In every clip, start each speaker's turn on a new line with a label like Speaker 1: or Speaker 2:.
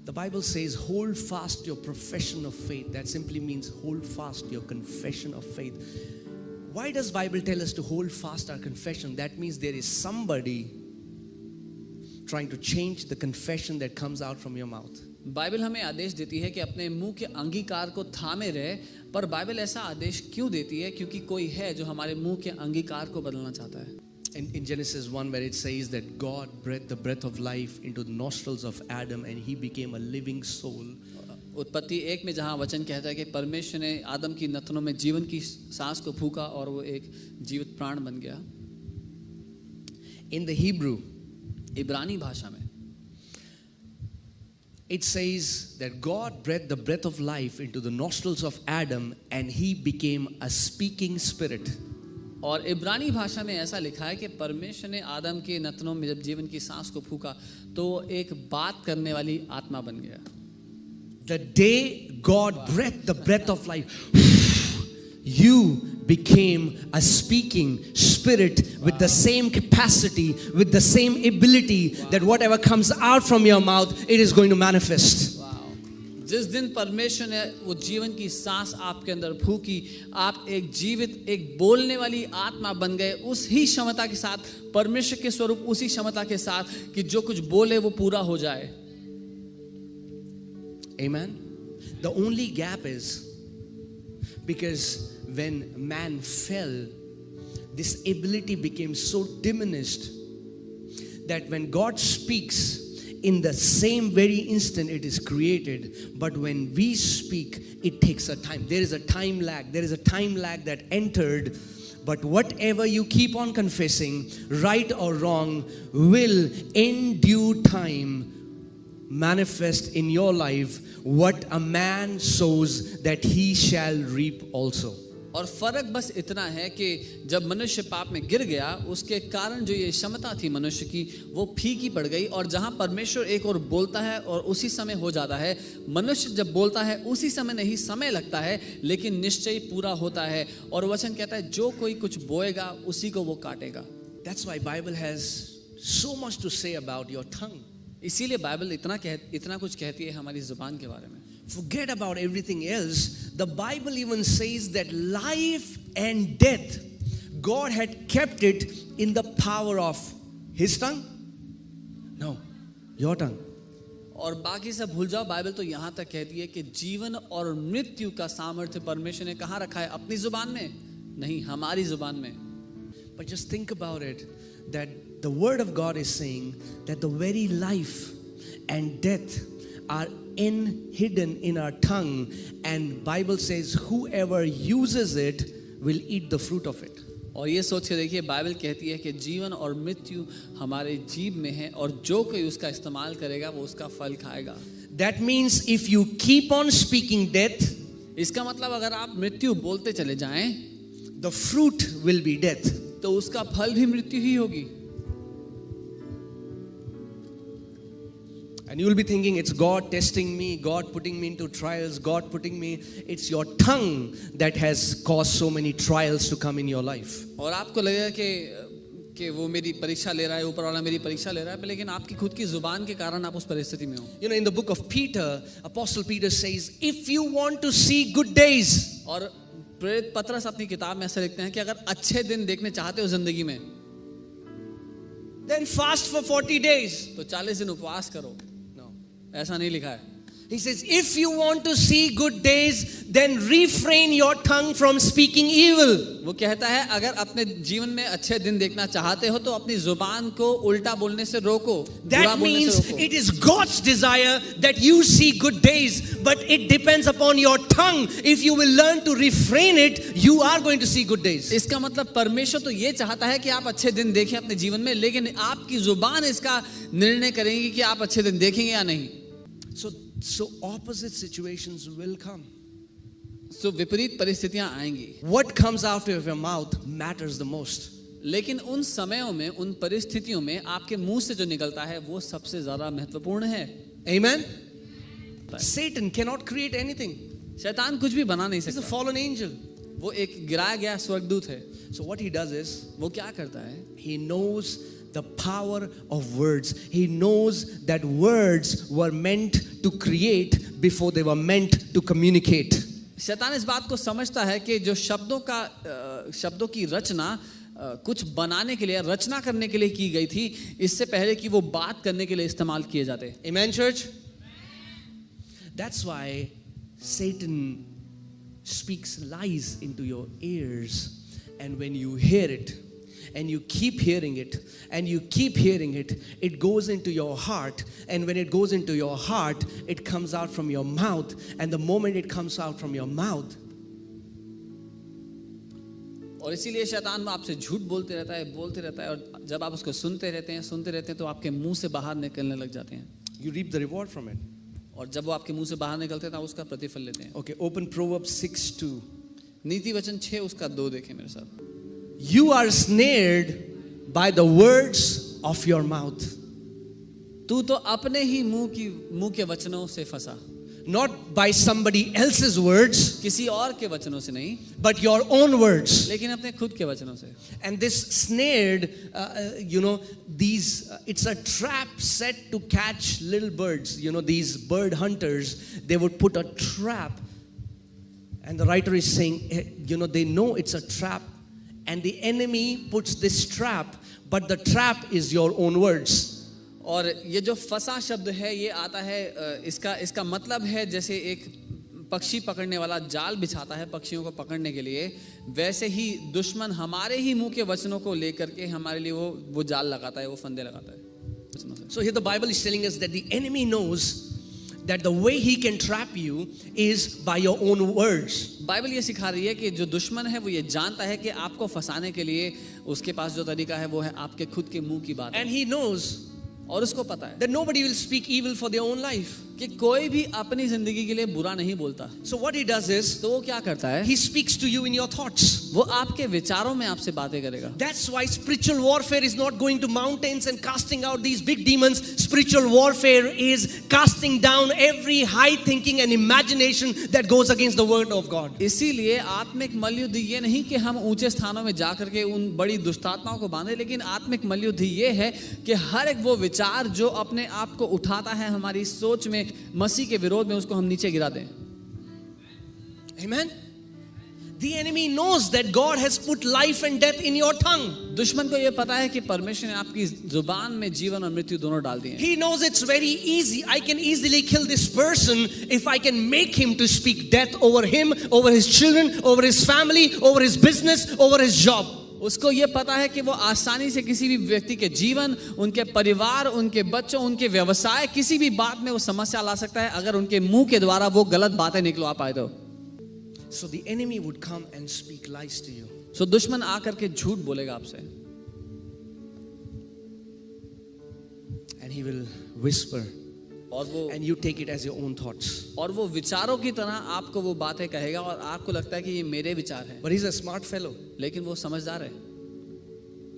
Speaker 1: The Bible says, hold fast your profession of faith. That simply means hold fast your confession of faith. Why does Bible tell us to hold fast our confession? That means there is somebody trying to change the confession that comes out from your mouth.
Speaker 2: Bible हमें आदेश देती है कि अपने मुंह के अंगीकार को थामे रहे, पर बाइबल ऐसा आदेश क्यों देती है? क्योंकि कोई है जो हमारे मुंह के अंगीकार को बदलना चाहता है.
Speaker 1: In Genesis 1, where it says that God breathed the breath of life into the nostrils of Adam and he became a living soul.
Speaker 2: उत्पत्ति 1 में जहाँ वचन कहता है कि परमेश्वर ने आदम की नथनों में जीवन की सांस को फूंका और वो एक जीवित प्राण बन गया.
Speaker 1: In the Hebrew,
Speaker 2: इब्रानी भाषा में
Speaker 1: it says that God breathed the breath of life into the nostrils of Adam and he became a speaking spirit.
Speaker 2: और इब्रानी भाषा में ऐसा लिखा है कि परमेश्वर ने आदम के नथनों में जब जीवन की सांस को फूंका तो एक बात करने वाली आत्मा बन गया.
Speaker 1: The day God breathed the breath of life, you became a speaking spirit with the same capacity, with the same ability that whatever comes out from your mouth, it is going to manifest.
Speaker 2: जिस दिन परमेश्वर ने वो जीवन की सांस आपके अंदर फूंकी, आप एक जीवित, एक बोलने वाली आत्मा बन गए. उस ही क्षमता के साथ, परमेश्वर के स्वरूप उसी क्षमता के साथ कि जो कुछ बोले वो पूरा हो जाए.
Speaker 1: Amen. The only gap is because when man fell, this ability became so diminished that when God speaks, in the same very instant it is created, but when we speak, it takes a time. There is a time lag. There is a time lag that entered, but whatever you keep on confessing, right or wrong, will in due time manifest in your life. What a man sows, that he shall reap also.
Speaker 2: और फर्क बस इतना है कि जब मनुष्य पाप में गिर गया, उसके कारण जो ये क्षमता थी मनुष्य की, वो फीकी पड़ गई. और जहां परमेश्वर एक और बोलता है और उसी समय हो जाता है, मनुष्य जब बोलता है उसी समय नहीं, समय लगता है, लेकिन निश्चय पूरा होता है. और वचन कहता है जो कोई कुछ बोएगा उसी को वो काटेगा.
Speaker 1: That's why Bible has so much to say about your tongue.
Speaker 2: इसीलिए बाइबल इतना कुछ कहती है हमारी जुबान के बारे में.
Speaker 1: Forget about everything else. The Bible even says that life and death, God had kept it in the power of His tongue. No, your tongue.
Speaker 2: और बाकी सब भूल जाओ, बाइबल तो यहाँ तक कहती है कि जीवन और मृत्यु का सामर्थ्य परमेश्वर ने कहाँ रखा है? अपनी जुबान में नहीं, हमारी जुबान में.
Speaker 1: But just think about it, that the Word of God is saying that the very life and death are hidden in our tongue, and Bible says whoever uses it will eat the fruit of it.
Speaker 2: और ये सोच के देखिए, Bible कहती है कि जीवन और मृत्यु हमारे जीभ में है और जो कोई उसका इस्तेमाल करेगा वो उसका फल खाएगा.
Speaker 1: That means if you keep on speaking death,
Speaker 2: इसका मतलब अगर आप मृत्यु बोलते चले जाएं,
Speaker 1: the fruit will be death.
Speaker 2: तो उसका फल भी मृत्यु ही होगी.
Speaker 1: And you will be thinking, it's God testing me, God putting me into trials, God putting me. It's your tongue that has caused so many trials to come in your life.
Speaker 2: और आपको लगेगा कि वो मेरी परीक्षा ले रहा है, ऊपर वाला मेरी परीक्षा ले रहा है, लेकिन आपकी खुद की जुबान के कारण आप उस परिस्थिति में हो.
Speaker 1: You know, in the book of Peter, Apostle Peter says, if you want to see good days,
Speaker 2: और प्रेरित पतरस अपनी किताब में ऐसा लिखते हैं कि अगर अच्छे दिन देखने चाहते हो जिंदगी में,
Speaker 1: then fast for 40 days.
Speaker 2: तो 40 दिन उपवास करो. ऐसा नहीं लिखा है.
Speaker 1: He says, if you want to see good days, then refrain your tongue from speaking evil.
Speaker 2: वो कहता है अगर अपने जीवन में अच्छे दिन देखना चाहते हो तो अपनी जुबान को उल्टा बोलने से रोको.
Speaker 1: That means it is God's desire that you see good days, but it depends upon your tongue. If you will learn to refrain it, you are going to see good days.
Speaker 2: इसका मतलब परमेश्वर तो ये चाहता है कि आप अच्छे दिन देखें अपने जीवन में, लेकिन आपकी जुबान इसका निर्णय करेगी कि आप अच्छे दिन देखेंगे या नहीं.
Speaker 1: So opposite situations will come.
Speaker 2: So विपरीत परिस्थितियां आएंगी.
Speaker 1: What comes out of your mouth matters the most.
Speaker 2: लेकिन उन समयों में, उन परिस्थितियों में आपके मुंह से जो निकलता है वो सबसे ज्यादा महत्वपूर्ण है.
Speaker 1: Amen. Satan cannot create anything.
Speaker 2: शैतान कुछ भी बना नहीं
Speaker 1: He's a
Speaker 2: सकता.
Speaker 1: fallen angel.
Speaker 2: वो एक गिराया गया स्वर्गदूत है.
Speaker 1: So what he does is,
Speaker 2: वो क्या करता है?
Speaker 1: he knows the power of words. He knows that words were meant to create before they were meant to communicate.
Speaker 2: शैतान इस बात को समझता है कि जो शब्दों की रचना कुछ बनाने के लिए, रचना करने के लिए की गई थी, इससे पहले कि वो बात करने के लिए इस्तेमाल किए जाते.
Speaker 1: Amen, church? That's why Satan speaks lies into your ears, and when you hear it and you keep hearing it and you keep hearing it, it goes into your heart, and when it goes into your heart, it comes out from your mouth, and the moment it comes out from your mouth,
Speaker 2: और इसीलिए शैतान आपसे झूठ बोलते रहता है, और जब आप उसको सुनते रहते हैं तो आपके मुंह से बाहर निकलने लग जाते हैं.
Speaker 1: you reap the reward from it.
Speaker 2: और जब वो आपके मुंह से बाहर निकलते हैं तो आप उसका प्रतिफल लेते हैं.
Speaker 1: Okay, open Proverbs 6:2.
Speaker 2: नीति वचन 6 उसका 2 देखें मेरे साथ.
Speaker 1: You are snared by the words of your mouth.
Speaker 2: तू तो अपने ही मुंह के वचनों से फंसा.
Speaker 1: Not by somebody else's words,
Speaker 2: किसी और के वचनों से नहीं,
Speaker 1: but your own words.
Speaker 2: लेकिन अपने खुद के वचनों से.
Speaker 1: And this snared, it's a trap set to catch little birds. These bird hunters, they would put a trap. And the writer is saying, they know it's a trap. And the enemy puts this trap, but the trap is your own words.
Speaker 2: और ये जो फंसा शब्द है ये आता है, इसका मतलब है जैसे एक पक्षी पकड़ने वाला जाल बिछाता है पक्षियों को पकड़ने के लिए, वैसे ही दुश्मन हमारे ही मुंह के वचनों को लेकर के हमारे लिए वो जाल लगाता है, वो फंदे लगाता है वचनों से.
Speaker 1: So here the Bible is telling us that the enemy knows that the way he can trap you is by your own words.
Speaker 2: Bible ये सिखा रही है कि जो दुश्मन है वो ये जानता है कि आपको फंसाने के लिए उसके पास जो तरीका है वो है आपके खुद के मुंह की बात.
Speaker 1: And he knows
Speaker 2: और उसको पता है
Speaker 1: that nobody will speak evil for their own life.
Speaker 2: कि कोई भी अपनी जिंदगी के लिए बुरा नहीं बोलता.
Speaker 1: So what he does is,
Speaker 2: तो वो क्या करता है,
Speaker 1: he speaks to you in your thoughts.
Speaker 2: वो आपके विचारों में आपसे बातें करेगा.
Speaker 1: That's why spiritual warfare is not going to mountains and casting out these big demons. Spiritual warfare is casting down every high thinking and imagination that goes against the word of God.
Speaker 2: इसीलिए आत्मिक मल्लयुद्ध ये नहीं कि हम ऊंचे स्थानों में जाकर के उन बड़ी दुष्टात्माओं को बांधे, लेकिन आत्मिक मल्लयुद्ध ये है कि हर एक वो विचार जो अपने आप को उठाता है हमारी सोच में मसीह के विरोध में, उसको हम नीचे गिरा दें.
Speaker 1: Amen. The enemy knows that God has put life and death in your tongue.
Speaker 2: दुश्मन को ये पता है कि परमेश्वर ने आपकी जुबान में जीवन और मृत्यु दोनों डाल दिए हैं.
Speaker 1: He knows it's very easy. I can easily kill this person if I can make him to speak death over him, over his children, over his family, over his business, over his job.
Speaker 2: उसको ये पता है कि वो आसानी से किसी भी व्यक्ति के जीवन, उनके परिवार, उनके बच्चों, उनके व्यवसाय, किसी भी बात में वो समस्या ला सकता है अगर उनके मुंह के द्वारा वो गलत बातें निकलवा पाए तो.
Speaker 1: So the enemy would come and speak lies to you.
Speaker 2: So दुश्मन आकर के झूठ बोलेगा आपसे.
Speaker 1: And he will whisper.
Speaker 2: और वो
Speaker 1: and you take it as your own thoughts.
Speaker 2: और वो विचारों की तरह आपको वो बातें कहेगा और आपको लगता है कि ये मेरे विचार हैं.
Speaker 1: But he's a smart fellow.
Speaker 2: लेकिन वो समझदार है.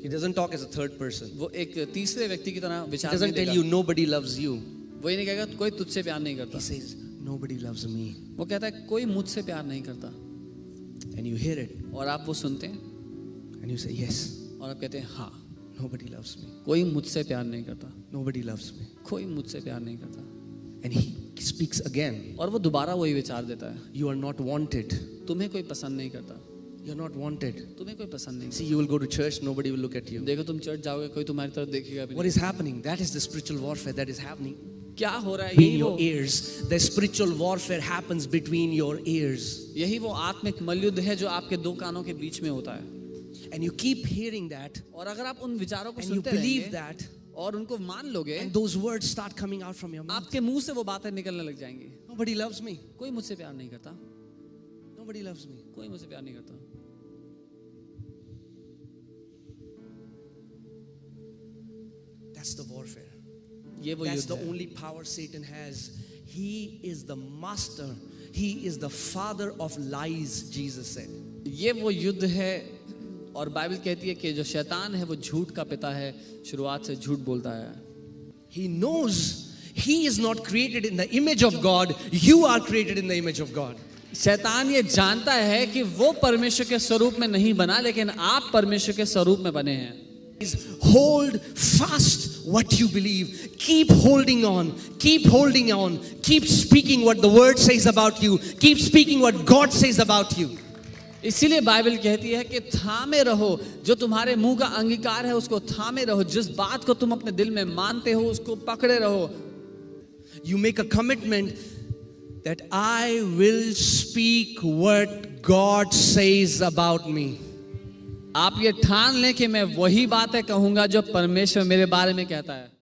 Speaker 1: He doesn't talk as a third person.
Speaker 2: वो एक तीसरे व्यक्ति की तरह विचार
Speaker 1: नहीं देगा. He doesn't tell you nobody loves you.
Speaker 2: वो ये नहीं कहेगा कोई तुझसे प्यार नहीं करता.
Speaker 1: He says nobody loves me.
Speaker 2: वो कहता है कोई मुझसे प्यार नहीं करता.
Speaker 1: And you hear it.
Speaker 2: और आप वो सुनते हैं.
Speaker 1: And you say yes.
Speaker 2: और आप कहते हैं हाँ.
Speaker 1: Nobody loves me.
Speaker 2: कोई मुझसे प्यार नहीं करता.
Speaker 1: Nobody loves me.
Speaker 2: कोई मुझसे प्यार नहीं करता.
Speaker 1: And he speaks again.
Speaker 2: और वो दोबारा वही विचार देता है.
Speaker 1: You are not wanted.
Speaker 2: तुम्हें कोई पसंद नहीं करता.
Speaker 1: You're not wanted.
Speaker 2: तुम्हें कोई पसंद नहीं.
Speaker 1: See, you will go to church, nobody will look at you.
Speaker 2: देखो तुम चर्च जाओगे कोई तुम्हारी तरफ देखेगा भी नहीं.
Speaker 1: What is happening? That is the spiritual warfare that is happening.
Speaker 2: क्या हो रहा है?
Speaker 1: In your ears. The spiritual warfare happens between your ears.
Speaker 2: यही वो आत्मिक मल्लयुद्ध है जो आपके दो कानों के बीच में होता है.
Speaker 1: And you keep hearing that.
Speaker 2: और अगर आप उन विचारों को
Speaker 1: and you
Speaker 2: सुनते
Speaker 1: believe
Speaker 2: रहेंगे
Speaker 1: that.
Speaker 2: और उनको मान लोगे,
Speaker 1: And those words start coming out from your mouth.
Speaker 2: आपके मुंह से वो बातें निकलने लग जाएंगी.
Speaker 1: Nobody loves me.
Speaker 2: कोई मुझसे प्यार नहीं करता.
Speaker 1: Nobody loves me.
Speaker 2: कोई मुझसे प्यार नहीं करता.
Speaker 1: That's the warfare.
Speaker 2: ये वो
Speaker 1: That's
Speaker 2: युद्ध
Speaker 1: the
Speaker 2: है.
Speaker 1: only power Satan has. He is the master. He is the father of lies, Jesus said.
Speaker 2: ये वो युद्ध है और बाइबल कहती है कि जो शैतान है वो झूठ का पिता है, शुरुआत से झूठ बोलता है.
Speaker 1: He knows he is not created in the image of God. You are created in the image of God.
Speaker 2: शैतान ये जानता है कि वो परमेश्वर के स्वरूप में नहीं बना, लेकिन आप परमेश्वर के स्वरूप में बने हैं.
Speaker 1: Hold fast what you believe. Keep holding on. Keep holding on. Keep speaking what the word says about you. Keep speaking what God says about you.
Speaker 2: इसीलिए बाइबल कहती है कि थामे रहो, जो तुम्हारे मुंह का अंगीकार है उसको थामे रहो, जिस बात को तुम अपने दिल में मानते हो उसको पकड़े रहो.
Speaker 1: You make a commitment that I will speak what God says about me.
Speaker 2: आप ये ठान लें कि मैं वही बातें कहूंगा जो परमेश्वर मेरे बारे में कहता है.